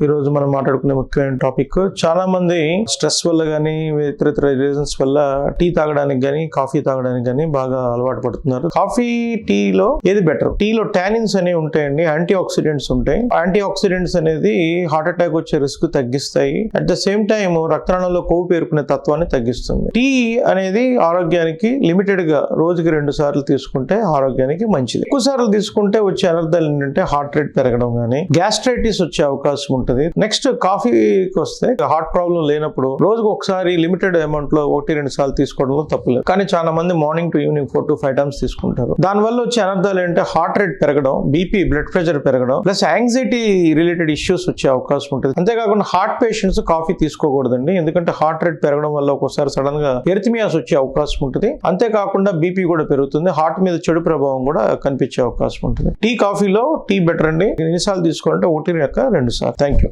ఈ రోజు మనం మాట్లాడుకునే ముఖ్యమైన టాపిక్, చాలా మంది స్ట్రెస్ వల్ల గానీ ఇతర రీజన్స్ వల్ల టీ తాగడానికి గానీ కాఫీ తాగడానికి గానీ బాగా అలవాటు పడుతున్నారు. కాఫీ టీలో ఏది బెటర్? టీలో టానిన్స్ అనేవి ఉంటాయండి, యాంటీ ఆక్సిడెంట్స్ ఉంటాయి. యాంటీ ఆక్సిడెంట్స్ అనేది హార్ట్ అటాక్ వచ్చే రిస్క్ తగ్గిస్తాయి. అట్ ద సేమ్ టైం రక్తనాళంలో కొవ్వు పేరుకునే తత్వాన్ని తగ్గిస్తుంది. టీ అనేది ఆరోగ్యానికి లిమిటెడ్ గా రోజుకి 2 సార్లు తీసుకుంటే ఆరోగ్యానికి మంచిది. ఎక్కువ సార్లు తీసుకుంటే వచ్చే అనర్థాలు ఏంటంటే హార్ట్ రేట్ పెరగడం గానీ గ్యాస్ట్రైటిస్ వచ్చే అవకాశం ఉంటుంది. నెక్స్ట్ కాఫీకి వస్తే హార్ట్ ప్రాబ్లం లేనప్పుడు రోజుకు ఒకసారి లిమిటెడ్ అమౌంట్ లో 1-2 సార్లు తీసుకోవడంలో తప్పులేదు. కానీ చాలా మంది morning to evening 4 to 5 times తీసుకుంటారు. దాని వల్ల వచ్చే అనర్థాలు ఏంటంటే హార్ట్ రేట్ పెరగడం, బీపీ బ్లడ్ ప్రెషర్ పెరగడం, ప్లస్ యాంగ్జైటీ రిలేటెడ్ ఇష్యూస్ వచ్చే అవకాశం ఉంటుంది. అంతేకాకుండా హార్ట్ పేషెంట్స్ కాఫీ తీసుకోకూడదండి, ఎందుకంటే హార్ట్ రేట్ పెరగడం వల్ల ఒక్కోసారి సడన్ గా ఎరిథమియాస్ వచ్చే అవకాశం ఉంటుంది. అంతేకాకుండా బీపీ కూడా పెరుగుతుంది, హార్ట్ మీద చెడు ప్రభావం కూడా కనిపించే అవకాశం ఉంటుంది. టీ కాఫీలో టీ బెటర్ అండి. ఎన్నిసార్లు తీసుకోవాలంటే 1 లేక 2 సార్లు. Thank you.